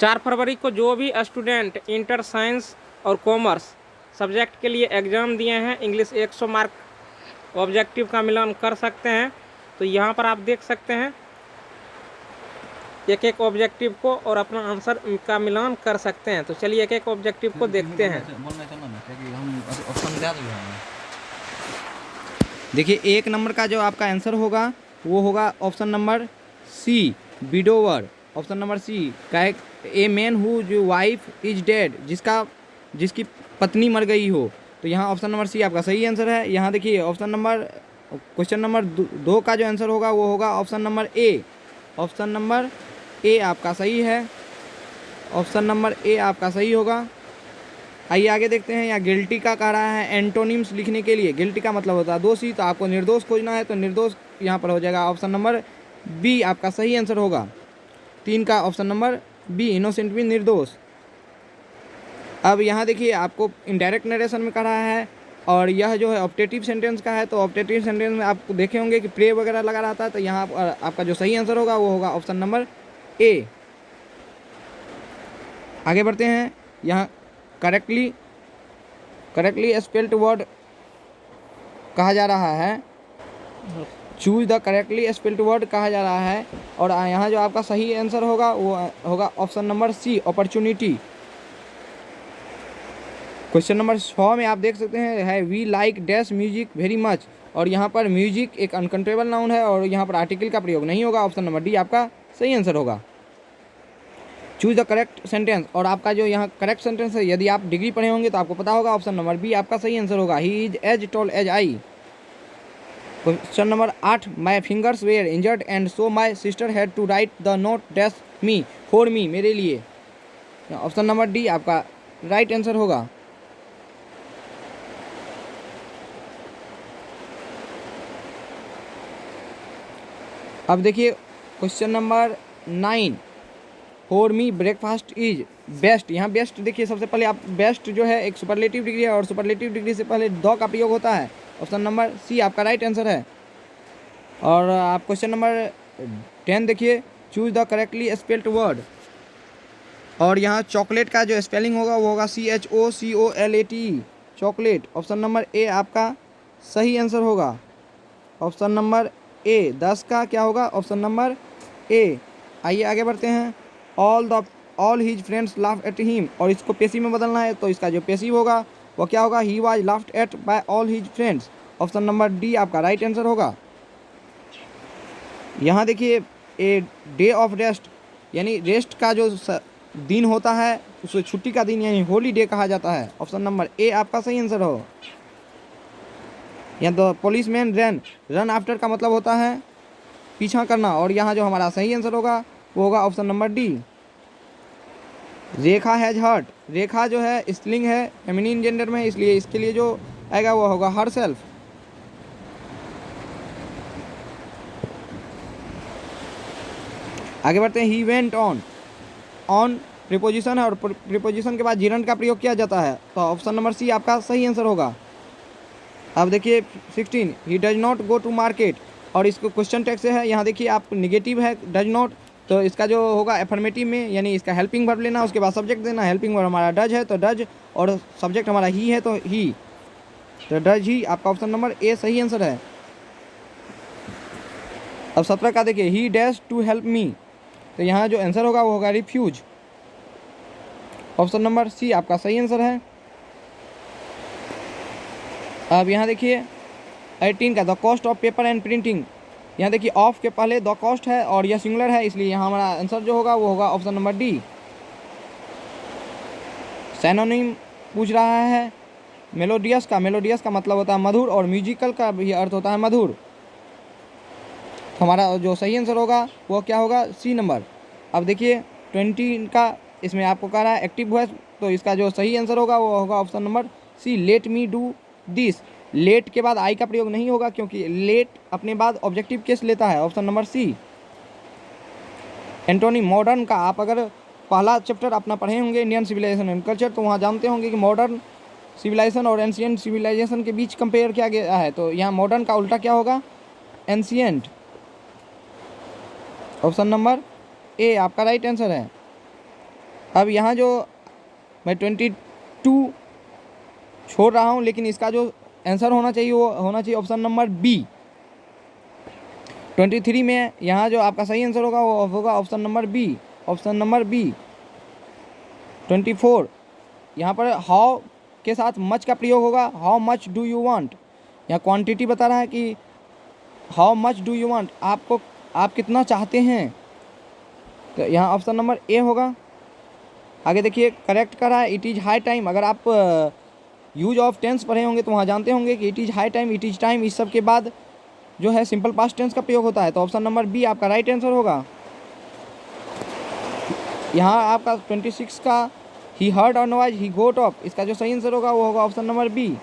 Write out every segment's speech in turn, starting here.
4 फरवरी को जो भी स्टूडेंट इंटर साइंस और कॉमर्स सब्जेक्ट के लिए एग्ज़ाम दिए हैं, इंग्लिश 100 मार्क ऑब्जेक्टिव का मिलान कर सकते हैं। तो यहाँ पर आप देख सकते हैं एक एक ऑब्जेक्टिव को और अपना आंसर का मिलान कर सकते हैं। तो चलिए एक एक ऑब्जेक्टिव को देखते हैं। देखिए 1 नंबर का जो आपका आंसर होगा वो होगा option number C, widower. Option number C का ए मैन हु जो वाइफ इज डेड, जिसकी पत्नी मर गई हो। तो यहाँ ऑप्शन नंबर सी आपका सही आंसर है। यहाँ देखिए क्वेश्चन नंबर 2 का जो आंसर होगा वो होगा ऑप्शन नंबर ए। ऑप्शन नंबर ए आपका सही है। ऑप्शन नंबर ए आपका सही होगा। आइए आगे देखते हैं। यहाँ गिल्टी का कह रहा है एंटोनिम्स लिखने के लिए। गिल्टी का मतलब होता है दोषी, तो आपको निर्दोष खोजना है, तो निर्दोष यहाँ पर हो जाएगा ऑप्शन नंबर बी आपका सही आंसर होगा। 3 का ऑप्शन नंबर बी, इनोसेंट भी निर्दोष। अब यहाँ देखिए आपको इनडायरेक्ट नरेशन में कह रहा है और यह जो है ऑप्टेटिव सेंटेंस का है। तो ऑप्टेटिव सेंटेंस में आप देखे होंगे कि प्रे वगैरह लगा रहता है। तो यहाँ आपका जो सही आंसर होगा वो होगा ऑप्शन नंबर ए। आगे बढ़ते हैं। यहाँ करेक्टली स्पेल्ड वर्ड कहा जा रहा है, choose the correctly spelled word कहा जा रहा है। और यहाँ जो आपका सही आंसर होगा वो होगा option number C, opportunity. Question number 6 में आप देख सकते हैं है we like dash music very much. और यहाँ पर म्यूजिक एक अनकाउंटेबल नाउन है और यहाँ पर आर्टिकल का प्रयोग नहीं होगा। ऑप्शन नंबर डी आपका सही आंसर होगा। चूज द करेक्ट सेंटेंस, और आपका जो यहाँ करेक्ट सेंटेंस है, यदि आप डिग्री पढ़े होंगे तो आपको पता होगा। ऑप्शन नंबर बी आपका सही आंसर होगा। He is as tall as I. Question number 8 my fingers were injured and so my sister had to write the note dash me, for me, मेरे लिए। ऑप्शन नंबर डी आपका right answer होगा। अब देखिए question number 9 for me breakfast is best. यहाँ best देखिए सबसे पहले आप बेस्ट जो है एक सुपरलेटिव डिग्री है और सुपरलेटिव डिग्री से पहले द का प्रयोग होता है। ऑप्शन नंबर सी आपका राइट आंसर है। और आप क्वेश्चन नंबर 10 देखिए choose the correctly spelled word. और यहाँ चॉकलेट का जो स्पेलिंग होगा वो होगा CHOCOLATE, चॉकलेट। ऑप्शन नंबर ए आपका सही आंसर होगा। ऑप्शन नंबर ए 10 का क्या होगा? ऑप्शन नंबर ए। आइए आगे बढ़ते हैं। All his friends laugh at him, और इसको पेसिव में बदलना है तो इसका जो पेसिव होगा वो क्या होगा? He was laughed at by all his friends. Option number D आपका राइट आंसर होगा। यहाँ देखिए ए डे ऑफ रेस्ट, यानी रेस्ट का जो दिन होता है उसे छुट्टी का दिन यानी हॉलीडे कहा जाता है। ऑप्शन नंबर ए आपका सही आंसर हो। यहाँ तो पुलिसमैन रन आफ्टर का मतलब होता है पीछा करना, और यहाँ जो हमारा सही आंसर होगा वो होगा option number D. Rekha has hurt, Rekha जो है स्त्रीलिंग है, फेमिनिन जेंडर में, इसलिए इसके लिए जो आएगा वो होगा हर सेल्फ। आगे बढ़ते हैं। ही वेंट ऑन प्रीपोजिशन है और प्रीपोजिशन के बाद जीरंड का प्रयोग किया जाता है, तो ऑप्शन नंबर सी आपका सही आंसर होगा। अब देखिए 16 he does not go to market, और इसको क्वेश्चन टैग से है। यहाँ देखिए आप निगेटिव है डज नॉट, तो इसका जो होगा एफर्मेटिव में, यानी इसका हेल्पिंग वर्ब लेना, उसके बाद सब्जेक्ट देना। हेल्पिंग वर्ब हमारा डज है तो डज, और सब्जेक्ट हमारा ही है तो ही, तो डज ही आपका ऑप्शन नंबर ए सही आंसर है। अब 17 का देखिए he dash to help me, तो यहाँ जो आंसर होगा वो होगा रिफ्यूज। ऑप्शन नंबर सी आपका सही आंसर है। अब यहाँ देखिए 18 का the cost of paper and printing, यहाँ देखिए ऑफ के पहले द कॉस्ट है और यह सिंगुलर है, इसलिए यहाँ हमारा आंसर जो होगा वो होगा ऑप्शन नंबर डी। सैनोनिम पूछ रहा है मेलोडियस का, मेलोडियस का मतलब होता है मधुर, और म्यूजिकल का भी अर्थ होता है मधुर। तो हमारा जो सही आंसर होगा वो क्या होगा? C number. अब देखिए 20 का इसमें आपको कह रहा है एक्टिव वॉइस, तो इसका जो सही आंसर होगा वो होगा option number C, let me do this. Let के बाद आई का प्रयोग नहीं होगा क्योंकि लेट अपने बाद ऑब्जेक्टिव केस लेता है। Option number C. Antonym modern का, आप अगर पहला चैप्टर अपना पढ़े होंगे इंडियन सिविलाइजेशन एंड कल्चर, तो वहाँ जानते होंगे कि मॉडर्न सिविलाइजेशन और एंशियंट सिविलाइजेशन के बीच कंपेयर किया गया है, तो यहाँ मॉडर्न का उल्टा क्या होगा? एंशियंट। ऑप्शन नंबर ए आपका राइट आंसर है। अब यहाँ जो मैं 22 छोड़ रहा हूँ, लेकिन इसका जो आंसर होना चाहिए वो होना चाहिए ऑप्शन नंबर बी। 23 में यहाँ जो आपका सही आंसर होगा वो होगा option number B, option number B. 24 यहाँ पर हाउ के साथ मच का प्रयोग होगा, how much do you want. यहाँ क्वांटिटी बता रहा है कि how much do you want, आपको आप कितना चाहते हैं, तो यहाँ ऑप्शन नंबर ए होगा। आगे देखिए करेक्ट करा है इट इज़ हाई टाइम। अगर आप यूज ऑफ टेंस पढ़े होंगे तो वहाँ जानते होंगे कि it is high time, it is time, इस सब के बाद जो है सिंपल पास्ट टेंस का प्रयोग होता है, तो ऑप्शन नंबर बी आपका राइट आंसर होगा। यहाँ आपका 26 का ही हर्ड और नॉइज ही गोट ऑफ, इसका जो सही आंसर होगा वो होगा ऑप्शन नंबर बी।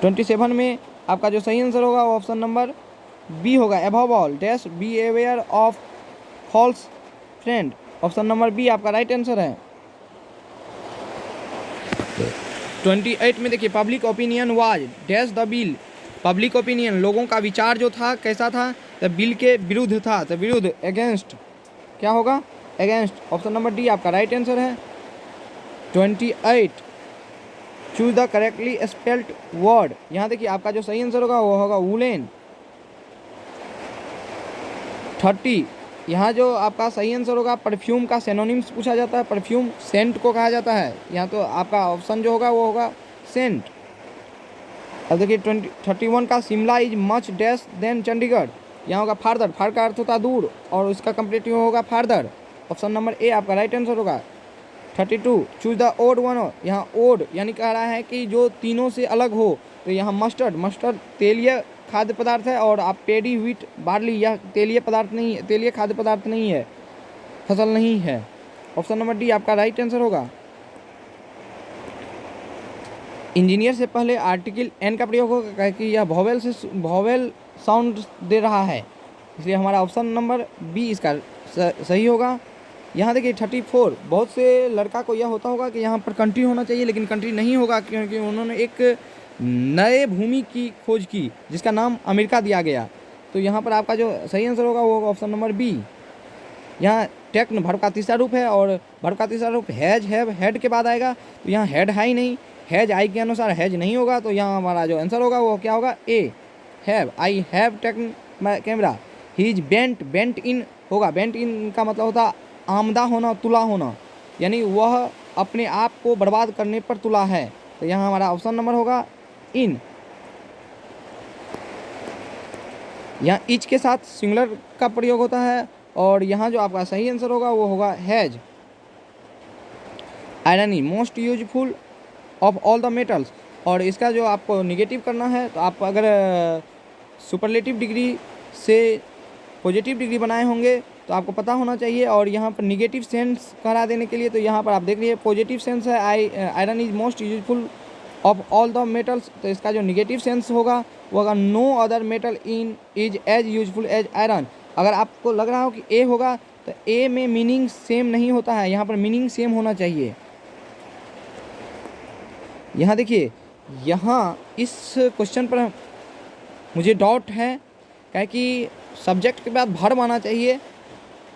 27 में आपका जो सही आंसर होगा वो ऑप्शन नंबर बी होगा। Above all dash be aware of false friend, option number B आपका राइट आंसर है। 28 में देखिए public opinion was dash the bill, public opinion लोगों का विचार जो था कैसा था, द बिल के विरुद्ध था, द विरुद्ध अगेंस्ट, क्या होगा अगेंस्ट, ऑप्शन नंबर डी आपका राइट आंसर है। 28 choose the correctly spelled word, यहाँ देखिए आपका जो सही आंसर होगा वो होगा वुलेन। 30 यहाँ जो आपका सही आंसर होगा परफ्यूम का सिनोनिम्स पूछा जाता है, परफ्यूम सेंट को कहा जाता है, यहाँ तो आपका ऑप्शन जो होगा वो होगा सेंट। अब देखिए 31 का Shimla is much dash than Chandigarh, यहाँ होगा फार्दर, फार का अर्थ होता है दूर और उसका कंप्लीटिव होगा फार्दर, ऑप्शन नंबर ए आपका राइट आंसर होगा। 32 चूज द ओड वन, यहाँ ओड यानी कह रहा है कि जो तीनों से अलग हो, तो यहाँ मस्टर्ड, मस्टर्ड तेलीय खाद्य पदार्थ है, और आप पेडी व्हीट बार्ली यह तेलीय पदार्थ नहीं है, तेलीय खाद्य पदार्थ नहीं है, फसल नहीं है, ऑप्शन नंबर डी आपका राइट आंसर होगा। इंजीनियर से पहले आर्टिकल एन का प्रयोग होगा क्योंकि यह वॉवेल से वॉवेल साउंड दे रहा है, इसलिए हमारा ऑप्शन नंबर बी इसका सही होगा। यहाँ देखिए 34 बहुत से लड़का को यह होता होगा कि यहाँ पर कंट्री होना चाहिए, लेकिन कंट्री नहीं होगा क्योंकि उन्होंने एक नए भूमि की खोज की जिसका नाम अमेरिका दिया गया, तो यहाँ पर आपका जो सही आंसर होगा वो होगा ऑप्शन नंबर बी। यहाँ टेक्न वर्ब का तीसरा रूप है और वर्ब का तीसरा रूप हैज हैव हेड के बाद आएगा, तो यहाँ हेड है ही नहीं, हैज आई के अनुसार हैज नहीं होगा, तो यहाँ हमारा जो आंसर होगा वो क्या होगा a have, I have taken my camera. He is bent, bent in होगा, बेंट इन का मतलब होता आमदा होना, तुला होना, यानी वह अपने आप को बर्बाद करने पर तुला है, तो यहाँ हमारा ऑप्शन नंबर होगा इन। यहाँ इच के साथ सिंगुलर का प्रयोग होता है और यहाँ जो आपका सही आंसर होगा वो होगा has. Irony most useful of all the metals, और इसका जो आपको निगेटिव करना है तो आप अगर सुपरलेटिव डिग्री से पॉजिटिव डिग्री बनाए होंगे तो आपको पता होना चाहिए, और यहाँ पर निगेटिव सेंस करा देने के लिए तो यहाँ पर आप देख लीजिए पॉजिटिव सेंस है iron is most useful of all the metals, तो इसका जो निगेटिव सेंस होगा वो होगा no other metal in is as useful as iron. अगर आपको लग रहा हो कि ए होगा तो ए में मीनिंग सेम नहीं होता है, यहाँ पर मीनिंग सेम होना चाहिए। यहाँ देखिए यहाँ इस क्वेश्चन पर मुझे डाउट है क्या कि सब्जेक्ट के बाद वर्ब आना चाहिए,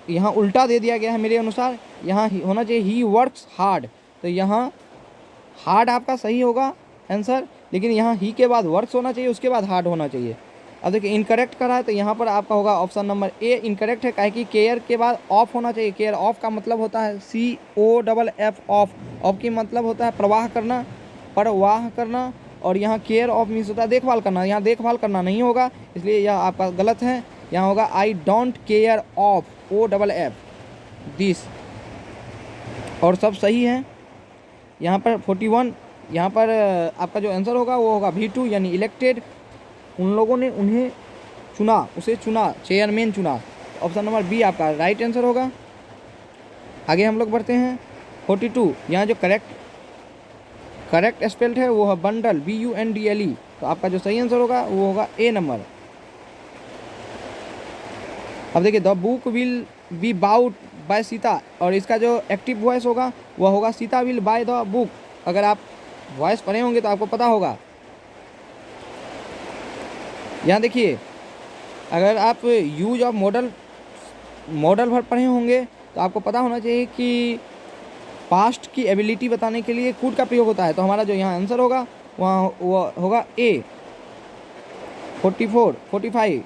यहाँ उल्टा दे दिया गया है मेरे अनुसार, यहाँ होना चाहिए ही वर्क्स हार्ड, तो यहाँ हार्ड आपका सही होगा आंसर, लेकिन यहाँ ही के बाद वर्क्स होना चाहिए, उसके बाद हार्ड होना चाहिए। अब देखिए इनकरेक्ट करा है तो यहाँ पर आपका होगा ऑप्शन नंबर ए इनकरेक्ट है, काहे कि केयर के बाद ऑफ होना चाहिए। केयर ऑफ का मतलब होता है COFF ऑफ, ऑफ की मतलब होता है प्रवाह करना, परवाह करना, और यहाँ केयर ऑफ मीन्स होता है देखभाल करना, यहाँ देखभाल करना नहीं होगा, इसलिए यह आपका गलत है। यहाँ होगा I don't care of OFF this, और सब सही है। यहाँ पर 41 यहाँ पर आपका जो आंसर होगा वो होगा V2 यानी इलेक्टेड, उन लोगों ने उन्हें चुना, उसे चुना, चेयरमैन चुना, ऑप्शन नंबर बी आपका राइट आंसर होगा। आगे हम लोग बढ़ते हैं 42, यहाँ जो करेक्ट स्पेल्ड है वो है बंडल BUNDLE, तो आपका जो सही आंसर होगा वो होगा ए नंबर। अब देखिए the book will be bought by Sita, और इसका जो एक्टिव वॉइस होगा वह होगा Sita will buy the book. अगर आप वॉइस पढ़े होंगे तो आपको पता होगा। यहाँ देखिए अगर आप यूज ऑफ मॉडल वर्ब पढ़े होंगे तो आपको पता होना चाहिए कि पास्ट की एबिलिटी बताने के लिए कुड का प्रयोग होता है। तो हमारा जो यहाँ आंसर होगा वहाँ वो होगा ए 44 45।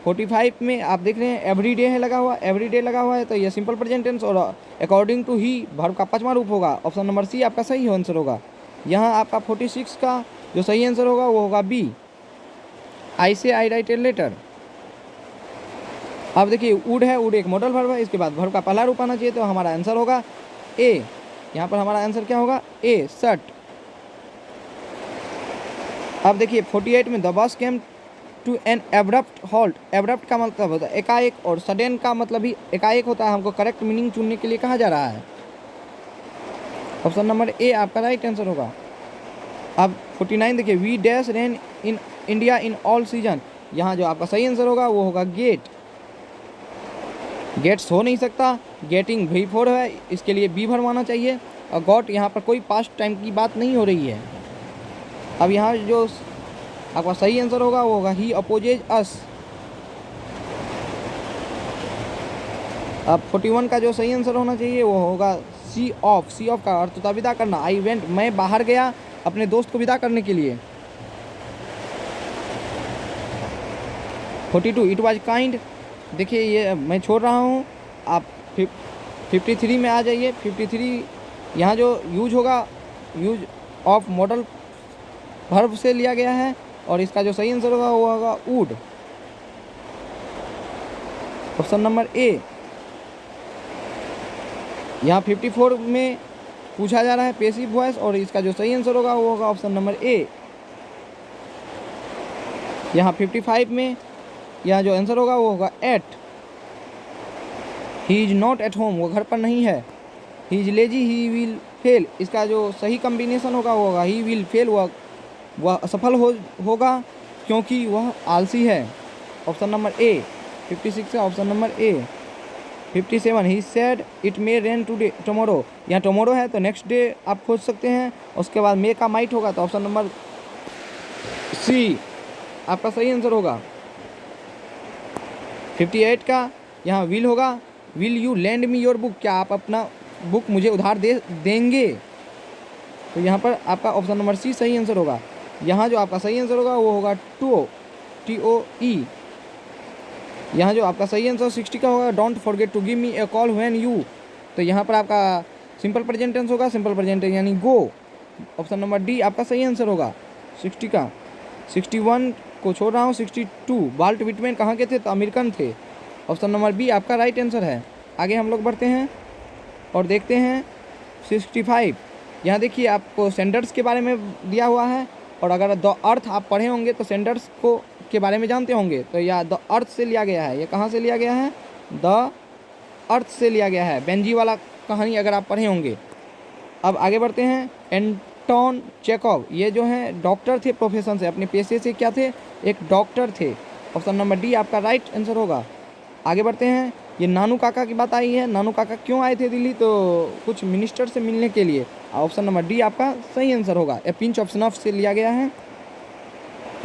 45 में आप देख रहे हैं एवरी डे है लगा हुआ, एवरी डे लगा हुआ है, तो ये सिंपल प्रेजेंट टेंस और अकॉर्डिंग टू ही वर्ब का 5वां रूप होगा। ऑप्शन नंबर सी आपका सही आंसर होगा। यहाँ आपका 46 का जो सही आंसर होगा वो होगा बी आई से आई राइट ए लेटर। अब देखिए वुड है, वुड एक मॉडल वर्ब है, इसके बाद वर्ब का पहला रूप आना चाहिए, तो हमारा आंसर होगा ए। यहाँ पर हमारा आंसर क्या होगा ए शर्ट। अब देखिए 48 में the bus came to an abrupt halt. Abrupt का मतलब होता है एकाएक, और सडन का मतलब भी एकाएक होता है। हमको करेक्ट मीनिंग चुनने के लिए कहा जा रहा है। ऑप्शन नंबर ए आपका राइट आंसर होगा। अब 49 देखिए we dash rain in India in all season. यहाँ जो आपका सही आंसर होगा वो होगा गेट। गेट्स हो नहीं सकता, गेटिंग V4 है, इसके लिए बी भरवाना चाहिए। और गॉट यहाँ पर कोई पास्ट टाइम की बात नहीं हो रही है। अब यहाँ जो आपका सही आंसर होगा वो होगा ही अपोजेज अस। अब 41 का जो सही आंसर होना चाहिए वो होगा सी ऑफ। सी ऑफ का अर्थ होता है विदा करना। आई वेंट मैं बाहर गया अपने दोस्त को विदा करने के लिए। 42 इट वाज काइंड। देखिए ये मैं छोड़ रहा हूँ, आप 53 में आ जाइए। 53 यहाँ जो यूज होगा यूज ऑफ मॉडल वर्ब से लिया गया है, और इसका जो सही आंसर होगा वो होगा वुड। ऑप्शन नंबर ए। यहाँ 54 में पूछा जा रहा है पैसिव वॉइस, और इसका जो सही आंसर होगा वो होगा ऑप्शन नंबर ए। यहाँ 55 में यहाँ जो आंसर होगा वो होगा at. He is not at home, वो घर पर नहीं है। He is lazy, he will fail, इसका जो सही कॉम्बिनेशन होगा वो होगा ही विल फेल, वह असफल होगा क्योंकि वह आलसी है। ऑप्शन नंबर ए 56 का option number A. 57 he said it may rain today tomorrow. यहाँ टुमारो है तो नेक्स्ट डे आप खोज सकते हैं, उसके बाद मे का माइट होगा, तो ऑप्शन नंबर सी आपका सही आंसर होगा। 58 का यहाँ विल होगा, will you land me your book, क्या आप अपना बुक मुझे उधार देंगे। तो यहाँ पर आपका ऑप्शन नंबर सी सही आंसर होगा। यहाँ जो आपका सही आंसर होगा वो होगा TOE। यहाँ जो आपका सही आंसर 60 का होगा don't forget to give me a call when you. तो यहाँ पर आपका सिंपल प्रेजेंट टेंस होगा, सिंपल प्रेजेंट टेंस यानी गो। ऑप्शन नंबर डी आपका सही आंसर होगा 60 का। 61 को छोड़ रहा हूँ। 62 वाल्ट विटमैन कहाँ के थे, तो अमेरिकन थे। ऑप्शन नंबर बी आपका राइट आंसर है। आगे हम लोग बढ़ते हैं और देखते हैं 65। यहाँ देखिए आपको सेंडर्स के बारे में दिया हुआ है, और अगर द अर्थ आप पढ़े होंगे तो सेंडर्स को के बारे में जानते होंगे। तो यह द अर्थ से लिया गया है। ये कहाँ से लिया गया है, द अर्थ से लिया गया है। बेंजी वाला कहानी अगर आप पढ़े होंगे। अब आगे बढ़ते हैं। एंटोन चेकov, ये जो हैं डॉक्टर थे प्रोफेशन से, अपने पेशे से क्या थे, एक डॉक्टर थे। ऑप्शन नंबर डी आपका राइट आंसर होगा। आगे बढ़ते हैं। ये नानू काका की बात आई है। नानू काका क्यों आए थे दिल्ली, तो कुछ मिनिस्टर से मिलने के लिए। ऑप्शन नंबर डी आपका सही आंसर होगा। ए पिंच ऑफ स्नफ से लिया गया है।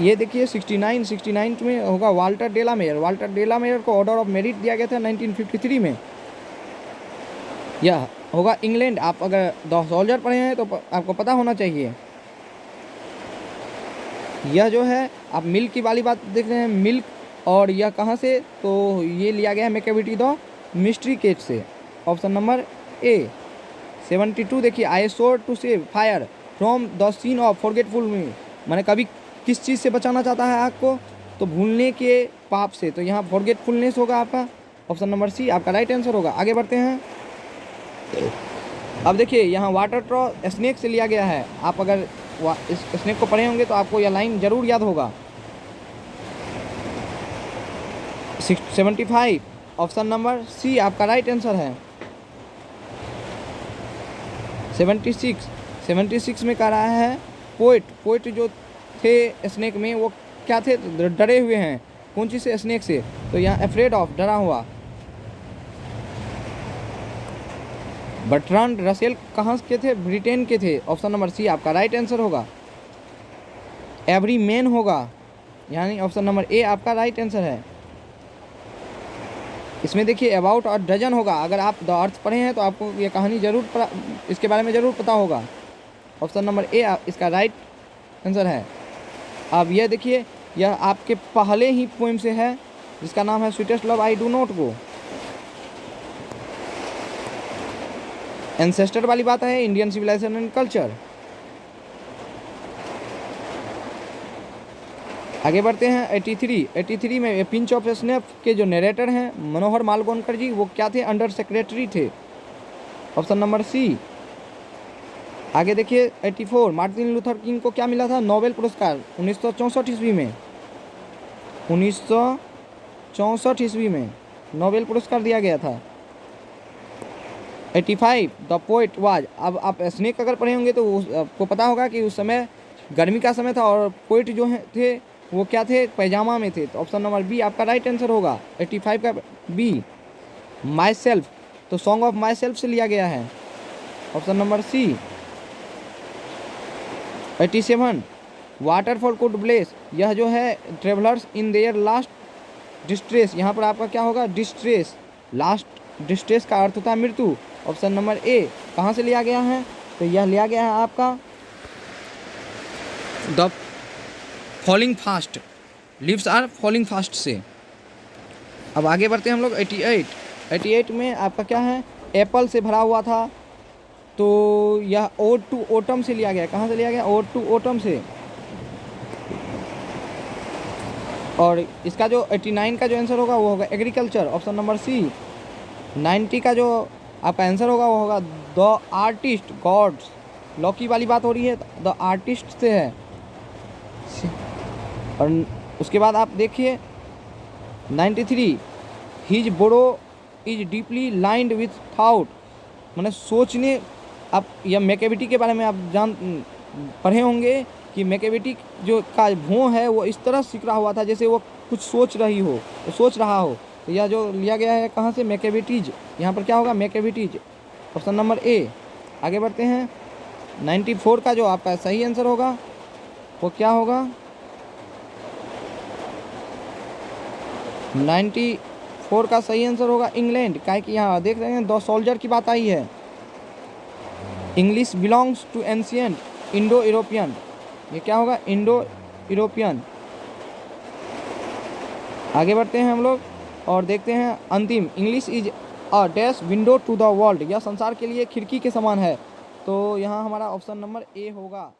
ये देखिए 69 में होगा वाल्टर डेलामेयर। वाल्टर डेलामेयर को ऑर्डर ऑफ मेरिट दिया गया था 1953 में। यह होगा इंग्लैंड। आप अगर द सोल्जर पढ़े हैं तो आपको पता होना चाहिए। यह जो है आप मिल्क की वाली बात देख रहे हैं, मिल्क, और यह कहाँ से, तो ये लिया गया है मैकेविटी द मिस्ट्री केज से। Option number A. 72 देखिए I soar to save fire from the scene of forgetful me, मैंने कभी किस चीज़ से बचाना चाहता है आग को, तो भूलने के पाप से। तो यहाँ फॉरगेटफुलनेस होगा आपका। ऑप्शन नंबर सी आपका राइट आंसर होगा। आगे बढ़ते हैं। अब देखिए यहाँ वाटर ट्रॉ स्नेक से लिया गया है। आप अगर इस स्नेक को पढ़े होंगे तो आपको यह लाइन जरूर याद होगा। 75 ऑप्शन नंबर सी आपका राइट आंसर है। 76 में कह रहा है पोइट जो थे स्नेक में वो क्या थे, डरे हुए हैं। कौन चीज़ से, स्नेक से। तो यहाँ अफ्रेड ऑफ डरा हुआ। बर्ट्रांड रसेल कहाँ के थे, ब्रिटेन के थे। ऑप्शन नंबर सी आपका राइट आंसर होगा। एवरी मैन होगा, यानी ऑप्शन नंबर ए आपका राइट आंसर है। इसमें देखिए अबाउट और डजन होगा। अगर आप द अर्थ पढ़े हैं तो आपको ये कहानी जरूर इसके बारे में ज़रूर पता होगा। ऑप्शन नंबर ए इसका राइट आंसर है। अब यह देखिए, यह आपके पहले ही पोएम से है जिसका नाम है sweetest love I do not go. Ancestor वाली बात है, इंडियन सिविलाइजेशन एंड कल्चर। आगे बढ़ते हैं 83 में पिंच ऑफ स्नैप के जो नरेटर हैं मनोहर मालगोनकर जी, वो क्या थे? अंडर सेक्रेटरी थे। Option number C. आगे देखिए 84 मार्टिन लूथर किंग को क्या मिला था? नोबेल पुरस्कार 1964 ईस्वी में। 1964 ईस्वी में नोबेल पुरस्कार दिया गया था। 85 द पोएट वाज। अब आप स्नेक अगर पढ़े होंगे तो आपको पता होगा कि उस समय गर्मी का समय था और पोएट जो थे वो क्या थे? पैजामा में थे। तो ऑप्शन नंबर बी आपका राइट आंसर होगा। 85 का बी। माई सेल्फ, तो सॉन्ग ऑफ माई सेल्फ से लिया गया है। Option number C. 87 water for could bless, यह जो है travellers in their last distress, यहाँ पर आपका क्या होगा? डिस्ट्रेस। लास्ट डिस्ट्रेस का अर्थ होता है मृत्यु। ऑप्शन नंबर ए कहाँ से लिया गया है? तो यह लिया गया है आपका the falling fast, leaves are falling fast से। अब आगे बढ़ते हैं हम लोग 88 में आपका क्या है? एप्पल से भरा हुआ था। तो यह ओड टू ओटम से लिया गया। कहाँ से लिया गया? ओड टू ओटम से। और इसका जो 89 का जो आंसर होगा वो होगा एग्रीकल्चर। ऑप्शन नंबर सी। 90 का जो आपका आंसर होगा वो होगा द आर्टिस्ट गॉड्स। लॉकी वाली बात हो रही है, द आर्टिस्ट से है। और उसके बाद आप देखिए 93 his brow is deeply lined with thought, मैंने सोचने। आप यह मैकेविटी के बारे में आप पढ़े होंगे कि मैकेविटी जो का भों है वो इस तरह सिकरा हुआ था जैसे वो कुछ सोच रहा हो। तो यह जो लिया गया है कहाँ से? मैकेविटीज। यहाँ पर क्या होगा? मैकेविटीज। Option number A. आगे बढ़ते हैं 94 का जो आपका सही आंसर होगा वो क्या होगा? 94 का सही आंसर होगा इंग्लैंड। क्या है कि यहाँ देख रहे हैं 2 सोल्जर की बात आई है। English belongs to ancient Indo European, ये क्या होगा? Indo European. आगे बढ़ते हैं हम लोग और देखते हैं अंतिम। English is a dash window to the world, यह संसार के लिए खिड़की के समान है। तो यहाँ हमारा ऑप्शन नंबर ए होगा।